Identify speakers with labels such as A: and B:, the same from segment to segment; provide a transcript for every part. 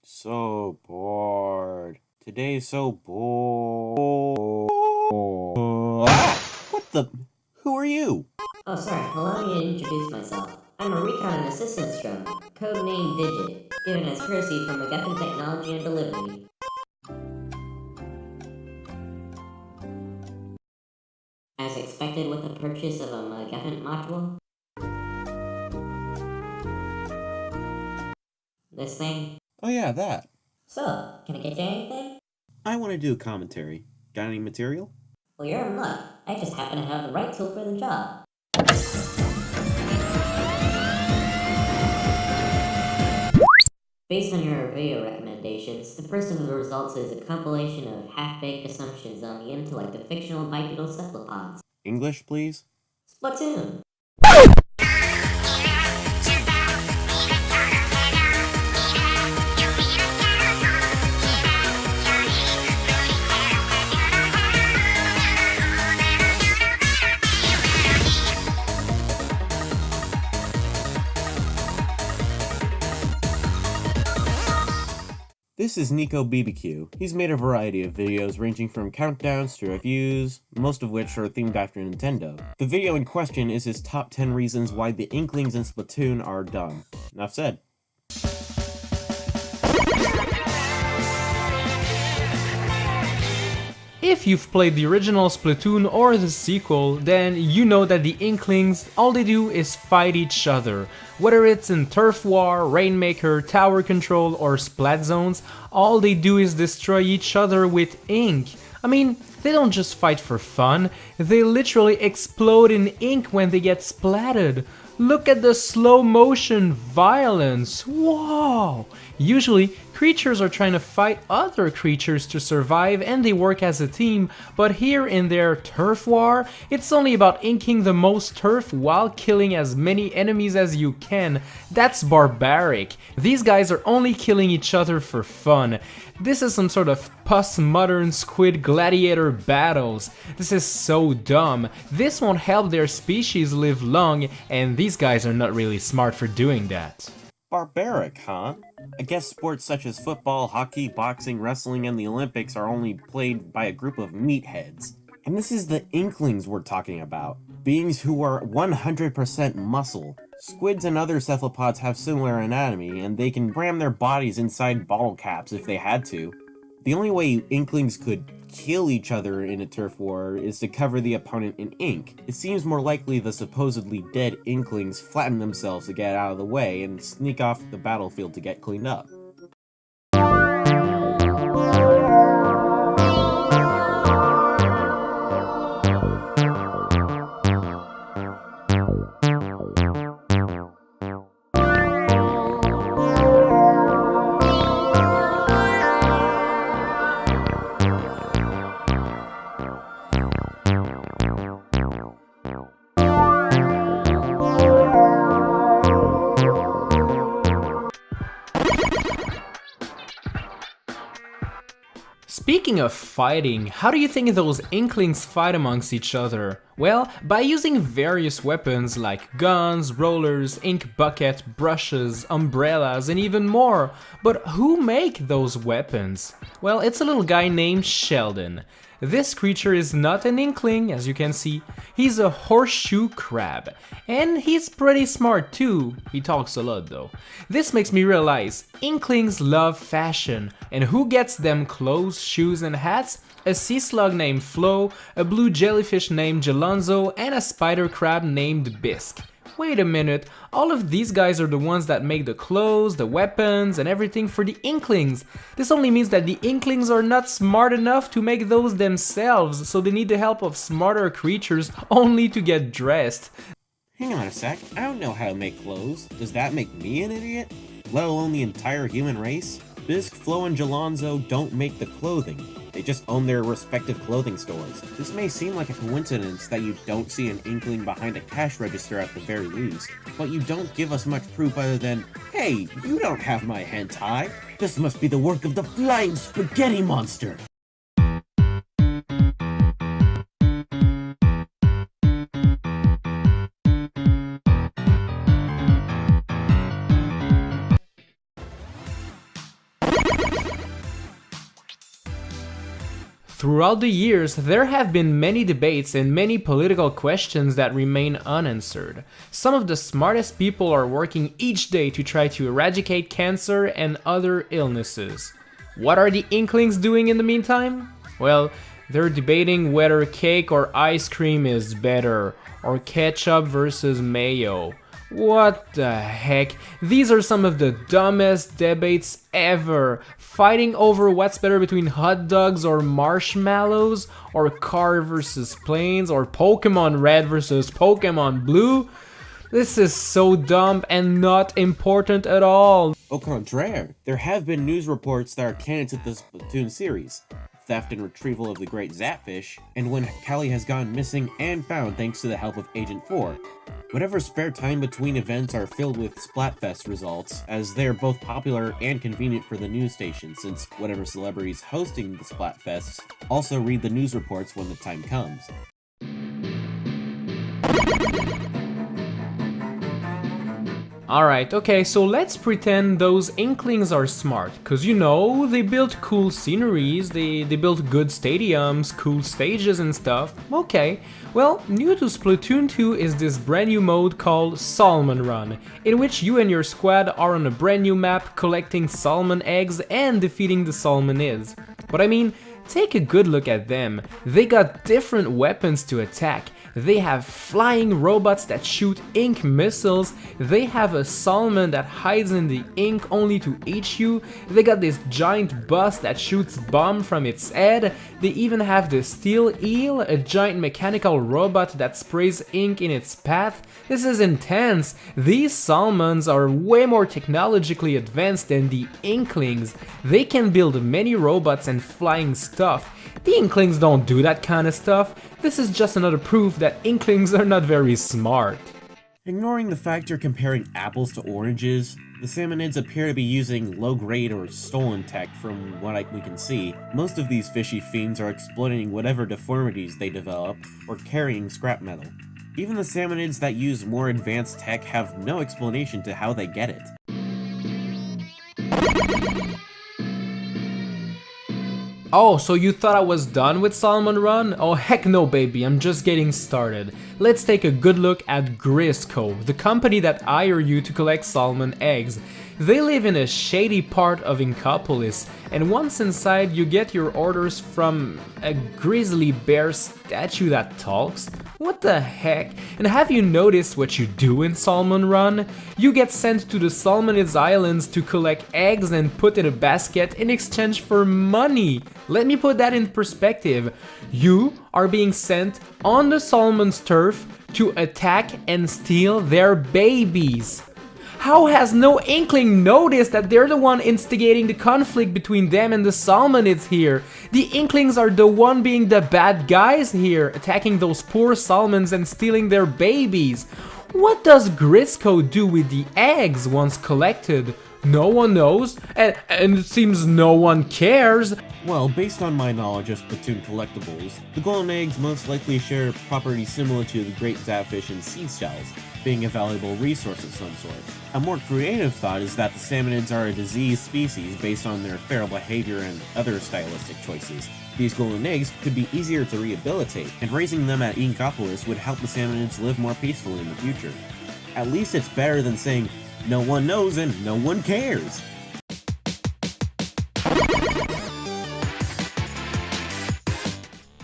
A: So bored. Today's so bored. What the? Who are you?
B: Oh, sorry. Allow me to introduce myself. I'm a recon and assistance drone, codenamed Digit, given as courtesy from MacGuffin Technology and Delivery. As expected with the purchase of a MacGuffin module, this thing.
A: Oh yeah, that.
B: So, can I get you anything?
A: I want to do a commentary. Got any material?
B: Well, you're in luck. I just happen to have the right tool for the job. Based on your video recommendations, the first of the results is a compilation of half-baked assumptions on the intellect of fictional bipedal cephalopods.
A: English, please?
B: Splatoon!
A: This is NicoBBQ. He's made a variety of videos ranging from countdowns to reviews, most of which are themed after Nintendo. The video in question is his top 10 reasons why the Inklings in Splatoon are dumb. Enough said.
C: If you've played the original Splatoon or the sequel, then you know that the Inklings, all they do is fight each other. Whether it's in Turf War, Rainmaker, Tower Control or Splat Zones, all they do is destroy each other with ink. I mean, they don't just fight for fun, they literally explode in ink when they get splatted. Look at the slow motion violence, whoa! Usually, creatures are trying to fight other creatures to survive and they work as a team, but here in their turf war, it's only about inking the most turf while killing as many enemies as you can. That's barbaric. These guys are only killing each other for fun. This is some sort of postmodern Squid Gladiator battles. This is so dumb. This won't help their species live long, and these guys are not really smart for doing that.
A: Barbaric, huh? I guess sports such as football, hockey, boxing, wrestling, and the Olympics are only played by a group of meatheads. And this is the Inklings we're talking about. Beings who are 100% muscle. Squids and other cephalopods have similar anatomy, and they can ram their bodies inside bottle caps if they had to. The only way Inklings could kill each other in a turf war is to cover the opponent in ink. It seems more likely the supposedly dead Inklings flatten themselves to get out of the way and sneak off the battlefield to get cleaned up.
C: Speaking of fighting, how do you think those Inklings fight amongst each other? Well, by using various weapons like guns, rollers, ink bucket, brushes, umbrellas, and even more. But who make those weapons? Well, it's a little guy named Sheldon. This creature is not an Inkling, as you can see. He's a horseshoe crab. And he's pretty smart too. He talks a lot though. This makes me realize Inklings love fashion. And who gets them clothes, shoes, and hats? A sea slug named Flo, a blue jellyfish named Jalonzo, and a spider crab named Bisque. Wait a minute, all of these guys are the ones that make the clothes, the weapons, and everything for the Inklings. This only means that the Inklings are not smart enough to make those themselves, so they need the help of smarter creatures only to get dressed.
A: Hang on a sec, I don't know how to make clothes. Does that make me an idiot? Let alone the entire human race? Bisque, Flo, and Jalonzo don't make the clothing. They just own their respective clothing stores. This may seem like a coincidence that you don't see an Inkling behind a cash register at the very least, but you don't give us much proof other than, hey, you don't have my hentai. This must be the work of the flying spaghetti monster.
C: Throughout the years, there have been many debates and many political questions that remain unanswered. Some of the smartest people are working each day to try to eradicate cancer and other illnesses. What are the Inklings doing in the meantime? Well, they're debating whether cake or ice cream is better, or ketchup versus mayo. What the heck? These are some of the dumbest debates ever. Fighting over what's better between hot dogs or marshmallows, or car versus planes, or Pokemon Red versus Pokemon Blue. This is so dumb and not important at all.
A: Au contraire, there have been news reports that are canon to the Splatoon series. Theft and retrieval of the Great Zapfish, and when Callie has gone missing and found thanks to the help of Agent 4. Whatever spare time between events are filled with Splatfest results, as they're both popular and convenient for the news station, since whatever celebrities hosting the Splatfests also read the news reports when the time comes.
C: Alright, okay, so let's pretend those Inklings are smart, cause you know, they built cool sceneries, they built good stadiums, cool stages and stuff. Okay, well, new to Splatoon 2 is this brand new mode called Salmon Run, in which you and your squad are on a brand new map collecting salmon eggs and defeating the salmonids. But I mean, take a good look at them. They got different weapons to attack. They have flying robots that shoot ink missiles, they have a salmon that hides in the ink only to eat you, they got this giant bus that shoots bomb from its head, they even have the steel eel, a giant mechanical robot that sprays ink in its path. This is intense! These salmons are way more technologically advanced than the Inklings. They can build many robots and flying stuff. The Inklings don't do that kind of stuff. This is just another proof that Inklings are not very smart.
A: Ignoring the fact you're comparing apples to oranges, the Salmonids appear to be using low-grade or stolen tech from what we can see. Most of these fishy fiends are exploiting whatever deformities they develop, or carrying scrap metal. Even the Salmonids that use more advanced tech have no explanation to how they get it.
C: Oh, so you thought I was done with Salmon Run? Oh heck no baby, I'm just getting started. Let's take a good look at Grisco, the company that hire you to collect salmon eggs. They live in a shady part of Inkopolis, and once inside you get your orders from a grizzly bear statue that talks? What the heck? And have you noticed what you do in Salmon Run? You get sent to the Salmonids Islands to collect eggs and put in a basket in exchange for money. Let me put that in perspective. You are being sent on the salmon's turf to attack and steal their babies. How has no Inkling noticed that they're the one instigating the conflict between them and the Salmonids here? The Inklings are the one being the bad guys here, attacking those poor salmons and stealing their babies. What does Grisco do with the eggs once collected? No one knows, and it seems no one cares.
A: Well, based on my knowledge of Splatoon collectibles, the golden eggs most likely share properties similar to the great Zapfish and seed shells, being a valuable resource of some sort. A more creative thought is that the Salmonids are a diseased species based on their feral behavior and other stylistic choices. These golden eggs could be easier to rehabilitate, and raising them at Inkopolis would help the Salmonids live more peacefully in the future. At least it's better than saying, no one knows and no one cares.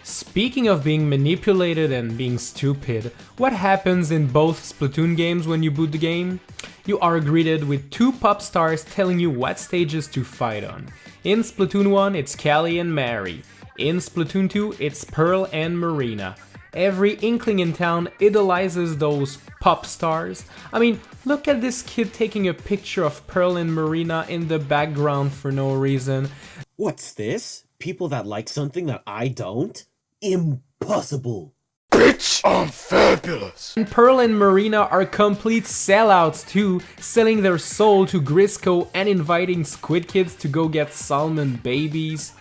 C: Speaking of being manipulated and being stupid, what happens in both Splatoon games when you boot the game? You are greeted with two pop stars telling you what stages to fight on. In Splatoon 1, it's Callie and Mary. In Splatoon 2, it's Pearl and Marina. Every Inkling in town idolizes those pop stars. I mean, look at this kid taking a picture of Pearl and Marina in the background for no reason.
A: What's this? People that like something that I don't? Impossible!
D: Bitch, I'm fabulous!
C: And Pearl and Marina are complete sellouts too, selling their soul to Grisco and inviting Squid Kids to go get salmon babies.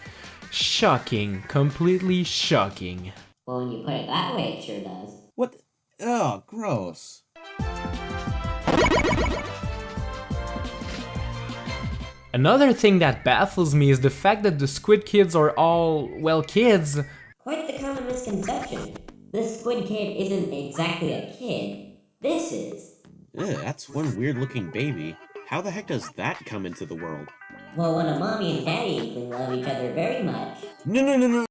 C: Shocking. Completely shocking.
B: Well, when you put it that way, it sure does.
A: What? Oh, gross.
C: Another thing that baffles me is the fact that the Squid Kids are all, well, kids.
B: Quite the common misconception. This Squid Kid isn't exactly a kid. This is.
A: Ugh, that's one weird looking baby. How the heck does that come into the world?
B: Well, when a mommy and daddy inkling love each other very much.
A: No.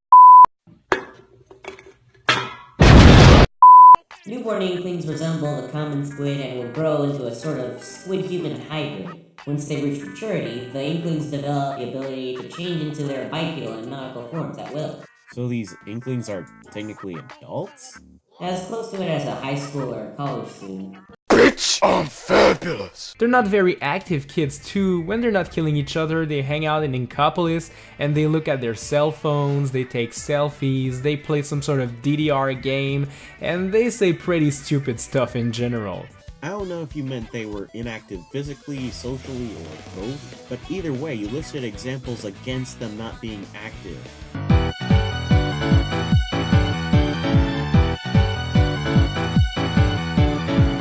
B: Newborn inklings resemble the common squid and will grow into a sort of squid-human hybrid. Once they reach maturity, the inklings develop the ability to change into their bipedal and nautical forms at will.
A: So these inklings are technically adults?
B: As close to it as a high school or college student.
D: Bitch, I'm fabulous.
C: They're not very active kids too. When they're not killing each other, they hang out in Nicopolis and they look at their cell phones, they take selfies, they play some sort of DDR game, and they say pretty stupid stuff in general.
A: I don't know if you meant they were inactive physically, socially, or both, but either way, you listed examples against them not being active.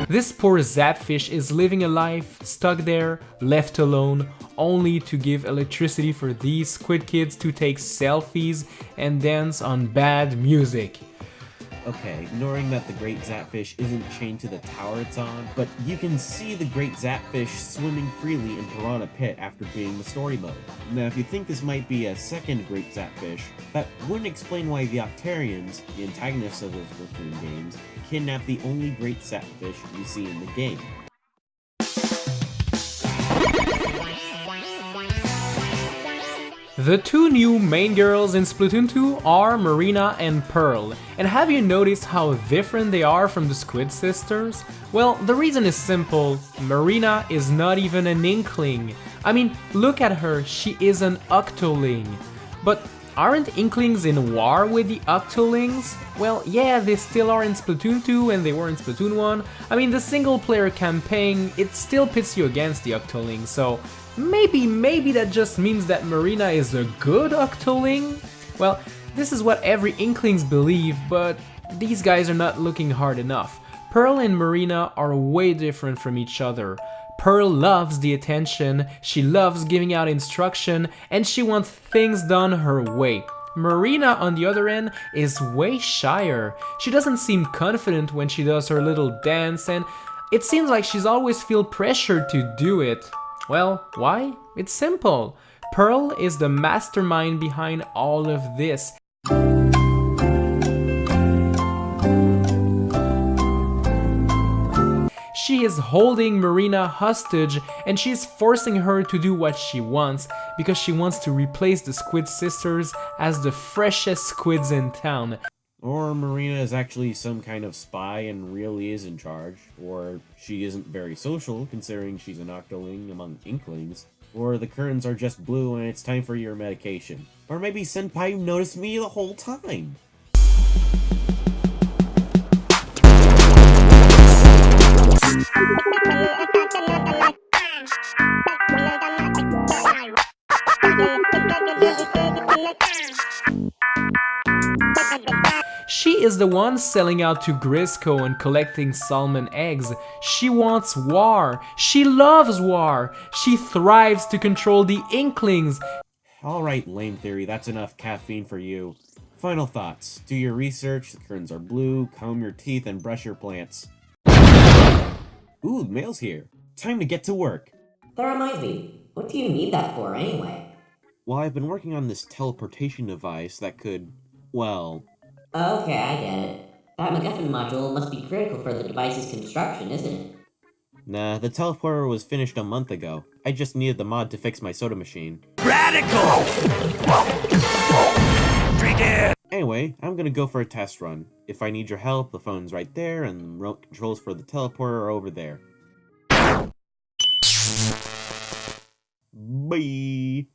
C: This poor Zapfish is living a life stuck there, left alone, only to give electricity for these Squid Kids to take selfies and dance on bad music.
A: Okay, ignoring that the Great Zapfish isn't chained to the tower it's on, but you can see the Great Zapfish swimming freely in Piranha Pit after beating the story mode. Now, if you think this might be a second Great Zapfish, that wouldn't explain why the Octarians, the antagonists of those Splatoon games, kidnap the only Great Zapfish you see in the game.
C: The two new main girls in Splatoon 2 are Marina and Pearl. And have you noticed how different they are from the Squid sisters? Well, the reason is simple. Marina is not even an inkling. I mean, look at her, she is an octoling. But aren't inklings in war with the octolings? Well, yeah, they still are in Splatoon 2 and they were in Splatoon 1. I mean, the single player campaign, it still pits you against the octolings, so maybe that just means that Marina is a good octoling? Well, this is what every inklings believe, but these guys are not looking hard enough. Pearl and Marina are way different from each other. Pearl loves the attention, she loves giving out instruction, and she wants things done her way. Marina, on the other end, is way shyer. She doesn't seem confident when she does her little dance, and it seems like she's always feel pressured to do it. Well, why? It's simple. Pearl is the mastermind behind all of this. She is holding Marina hostage and she's forcing her to do what she wants because she wants to replace the Squid sisters as the freshest squids in town.
A: Or Marina is actually some kind of spy and really is in charge. Or she isn't very social, considering she's an octoling among inklings. Or the curtains are just blue and it's time for your medication. Or maybe Senpai noticed me the whole time.
C: She is the one selling out to Grisco and collecting salmon eggs. She wants war. She loves war. She thrives to control the inklings.
A: Alright, lame theory, that's enough caffeine for you. Final thoughts. Do your research, the curtains are blue, comb your teeth, and brush your plants. Ooh, mail's here. Time to get to work.
B: That reminds me, what do you need that for anyway?
A: Well, I've been working on this teleportation device that could, well...
B: Okay, I get it. That MacGuffin module must be critical for the device's construction, isn't it?
A: Nah, the teleporter was finished a month ago. I just needed the mod to fix my soda machine.
D: Radical!
A: Anyway, I'm gonna go for a test run. If I need your help, the phone's right there, and the remote controls for the teleporter are over there. Bye!